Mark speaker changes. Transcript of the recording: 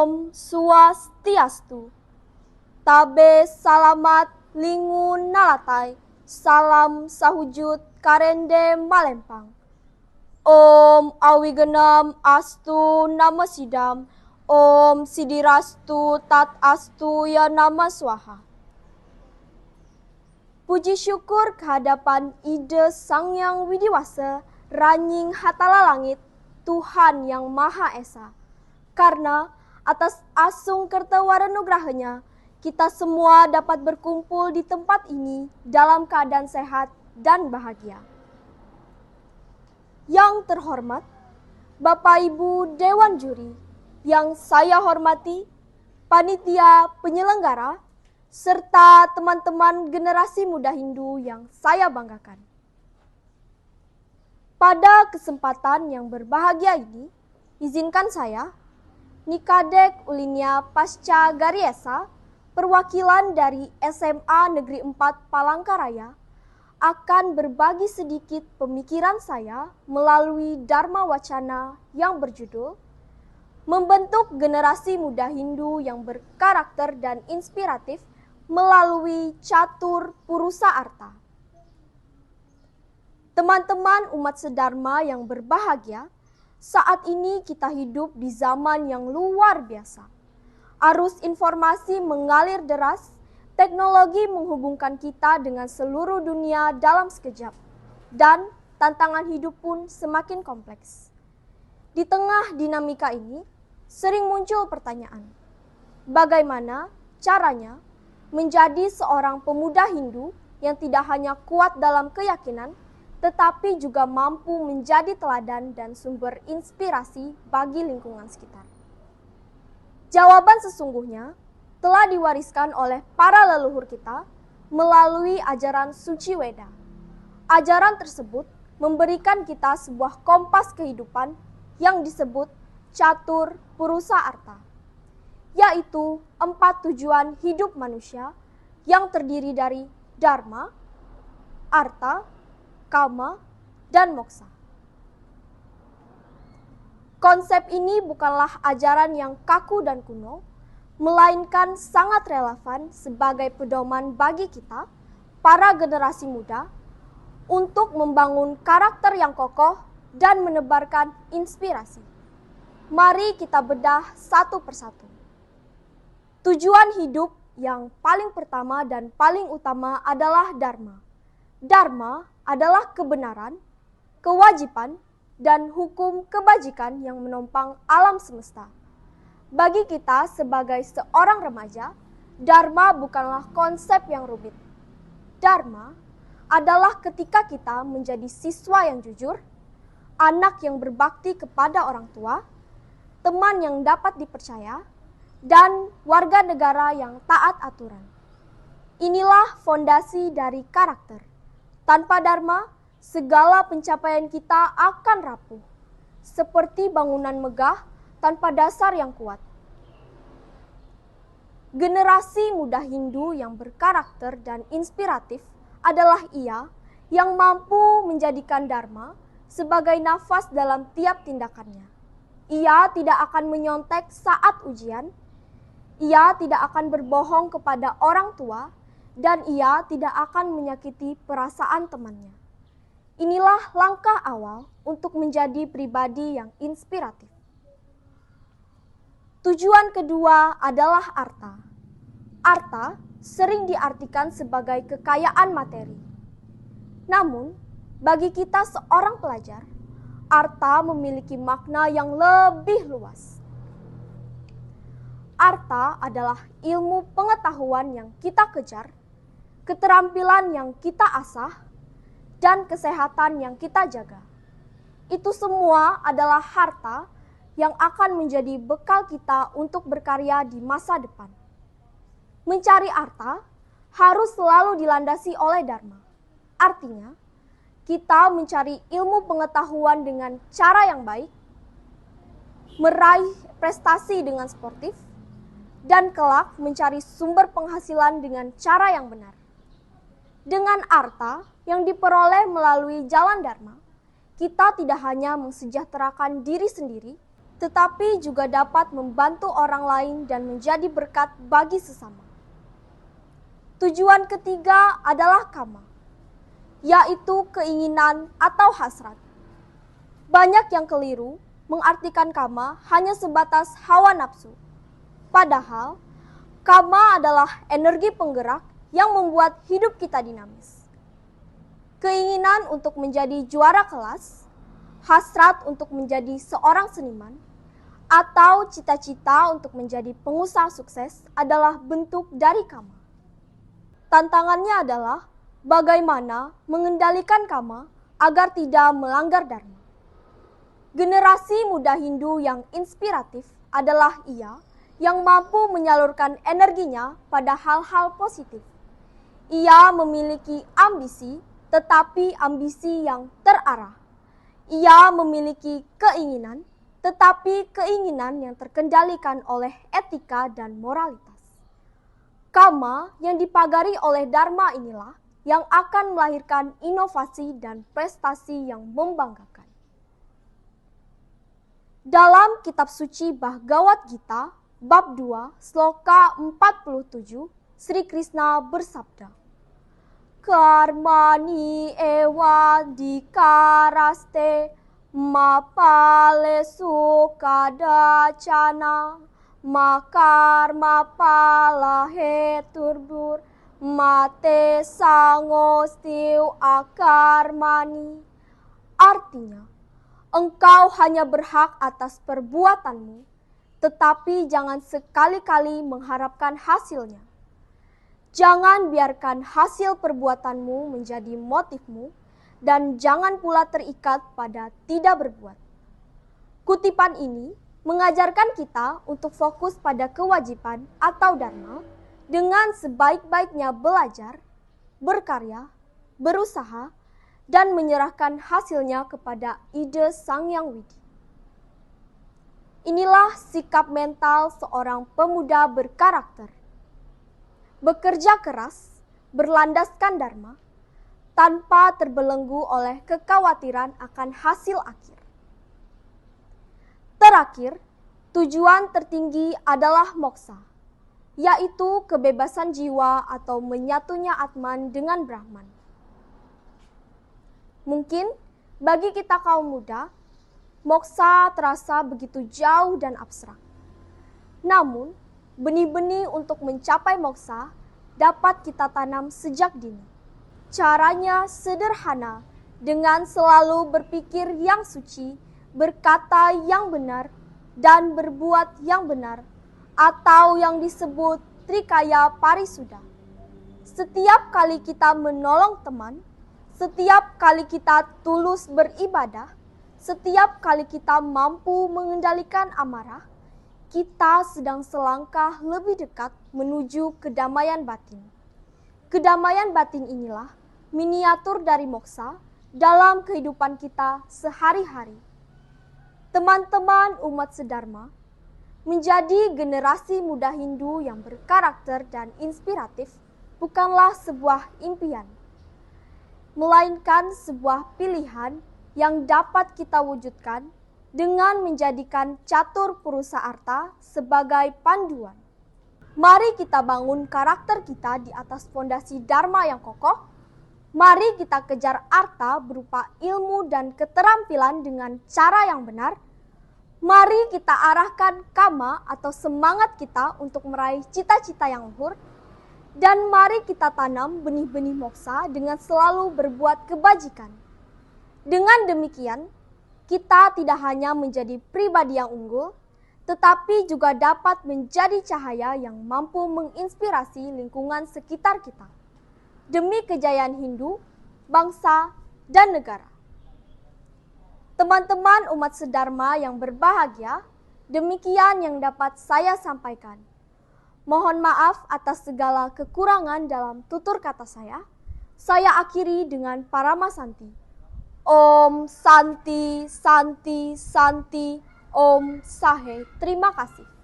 Speaker 1: Om Swastiastu. Tabe salamat lingun nalatai. Salam sahujud karende malempang. Om awigenam astu nama sidam. Om sidirastu tat astu ya nama swaha. Puji syukur kehadapan Ide Sang Yang Widiwasa, Ranying Hatala Langit, Tuhan yang Maha Esa. Karena atas asung kertawarenugrahanya, kita semua dapat berkumpul di tempat ini dalam keadaan sehat dan bahagia. Yang terhormat, Bapak Ibu Dewan Juri, yang saya hormati, panitia penyelenggara, serta teman-teman generasi muda Hindu yang saya banggakan. Pada kesempatan yang berbahagia ini, izinkan saya, Nikadek Ulinya Pasca Gariesa, perwakilan dari SMA Negeri 4 Palangkaraya, akan berbagi sedikit pemikiran saya melalui Dharma Wacana yang berjudul Membentuk Generasi Muda Hindu yang Berkarakter dan Inspiratif melalui Catur Purusa Arta. Teman-teman umat sedharma yang berbahagia, saat ini kita hidup di zaman yang luar biasa. Arus informasi mengalir deras, teknologi menghubungkan kita dengan seluruh dunia dalam sekejap, dan tantangan hidup pun semakin kompleks. Di tengah dinamika ini, sering muncul pertanyaan, bagaimana caranya menjadi seorang pemuda Hindu yang tidak hanya kuat dalam keyakinan, tetapi juga mampu menjadi teladan dan sumber inspirasi bagi lingkungan sekitar. Jawaban sesungguhnya telah diwariskan oleh para leluhur kita melalui ajaran Suci Weda. Ajaran tersebut memberikan kita sebuah kompas kehidupan yang disebut Catur Purusa Arta, yaitu 4 tujuan hidup manusia yang terdiri dari Dharma, Arta, Kama, dan Moksa. Konsep ini bukanlah ajaran yang kaku dan kuno, melainkan sangat relevan sebagai pedoman bagi kita, para generasi muda, untuk membangun karakter yang kokoh dan menebarkan inspirasi. Mari kita bedah satu persatu. Tujuan hidup yang paling pertama dan paling utama adalah Dharma. Dharma adalah kebenaran, kewajiban, dan hukum kebajikan yang menopang alam semesta. Bagi kita sebagai seorang remaja, Dharma bukanlah konsep yang rumit. Dharma adalah ketika kita menjadi siswa yang jujur, anak yang berbakti kepada orang tua, teman yang dapat dipercaya, dan warga negara yang taat aturan. Inilah fondasi dari karakter. Tanpa Dharma, segala pencapaian kita akan rapuh, seperti bangunan megah tanpa dasar yang kuat. Generasi muda Hindu yang berkarakter dan inspiratif adalah ia yang mampu menjadikan Dharma sebagai nafas dalam tiap tindakannya. Ia tidak akan menyontek saat ujian, ia tidak akan berbohong kepada orang tua, dan ia tidak akan menyakiti perasaan temannya. Inilah langkah awal untuk menjadi pribadi yang inspiratif. Tujuan kedua adalah Arta. Arta sering diartikan sebagai kekayaan materi. Namun, bagi kita seorang pelajar, Arta memiliki makna yang lebih luas. Arta adalah ilmu pengetahuan yang kita kejar, keterampilan yang kita asah, dan kesehatan yang kita jaga. Itu semua adalah harta yang akan menjadi bekal kita untuk berkarya di masa depan. Mencari arta harus selalu dilandasi oleh Dharma. Artinya, kita mencari ilmu pengetahuan dengan cara yang baik, meraih prestasi dengan sportif, dan kelak mencari sumber penghasilan dengan cara yang benar. Dengan arta yang diperoleh melalui jalan Dharma, kita tidak hanya mensejahterakan diri sendiri, tetapi juga dapat membantu orang lain dan menjadi berkat bagi sesama. Tujuan ketiga adalah kama, yaitu keinginan atau hasrat. Banyak yang keliru mengartikan kama hanya sebatas hawa nafsu. Padahal, kama adalah energi penggerak yang membuat hidup kita dinamis. Keinginan untuk menjadi juara kelas, hasrat untuk menjadi seorang seniman, atau cita-cita untuk menjadi pengusaha sukses adalah bentuk dari kama. Tantangannya adalah bagaimana mengendalikan kama agar tidak melanggar dharma. Generasi muda Hindu yang inspiratif adalah ia yang mampu menyalurkan energinya pada hal-hal positif. Ia memiliki ambisi, tetapi ambisi yang terarah. Ia memiliki keinginan, tetapi keinginan yang terkendalikan oleh etika dan moralitas. Kama yang dipagari oleh dharma inilah yang akan melahirkan inovasi dan prestasi yang membanggakan. Dalam kitab suci Bhagavad Gita, bab 2, sloka 47, Sri Krishna bersabda, Karmani ewa dikaraste mapalesu kadacana makarma palahe turbur mate sangostiu akarmani. Artinya, engkau hanya berhak atas perbuatanmu, tetapi jangan sekali-kali mengharapkan hasilnya. Jangan biarkan hasil perbuatanmu menjadi motifmu, dan jangan pula terikat pada tidak berbuat. Kutipan ini mengajarkan kita untuk fokus pada kewajiban atau dharma dengan sebaik-baiknya belajar, berkarya, berusaha, dan menyerahkan hasilnya kepada ide Sang Yang Widi. Inilah sikap mental seorang pemuda berkarakter. Bekerja keras, berlandaskan dharma, tanpa terbelenggu oleh kekhawatiran akan hasil akhir. Terakhir, tujuan tertinggi adalah moksa, yaitu kebebasan jiwa atau menyatunya Atman dengan Brahman. Mungkin bagi kita kaum muda, moksa terasa begitu jauh dan abstrak. Namun, benih-benih untuk mencapai moksa dapat kita tanam sejak dini. Caranya sederhana, dengan selalu berpikir yang suci, berkata yang benar, dan berbuat yang benar, atau yang disebut Trikaya Parisuddha. Setiap kali kita menolong teman, setiap kali kita tulus beribadah, setiap kali kita mampu mengendalikan amarah, kita sedang selangkah lebih dekat menuju kedamaian batin. Kedamaian batin inilah miniatur dari moksa dalam kehidupan kita sehari-hari. Teman-teman umat sedharma, menjadi generasi muda Hindu yang berkarakter dan inspiratif bukanlah sebuah impian, melainkan sebuah pilihan yang dapat kita wujudkan dengan menjadikan catur purusa arta sebagai panduan. Mari kita bangun karakter kita di atas fondasi dharma yang kokoh. Mari kita kejar arta berupa ilmu dan keterampilan dengan cara yang benar. Mari kita arahkan kama atau semangat kita untuk meraih cita-cita yang luhur. Dan mari kita tanam benih-benih moksa dengan selalu berbuat kebajikan. Dengan demikian, kita tidak hanya menjadi pribadi yang unggul, tetapi juga dapat menjadi cahaya yang mampu menginspirasi lingkungan sekitar kita. Demi kejayaan Hindu, bangsa, dan negara. Teman-teman umat sedharma yang berbahagia, demikian yang dapat saya sampaikan. Mohon maaf atas segala kekurangan dalam tutur kata saya. Saya akhiri dengan Parama Santi. Om Santi, Santi, Santi, Om Sahe. Terima kasih.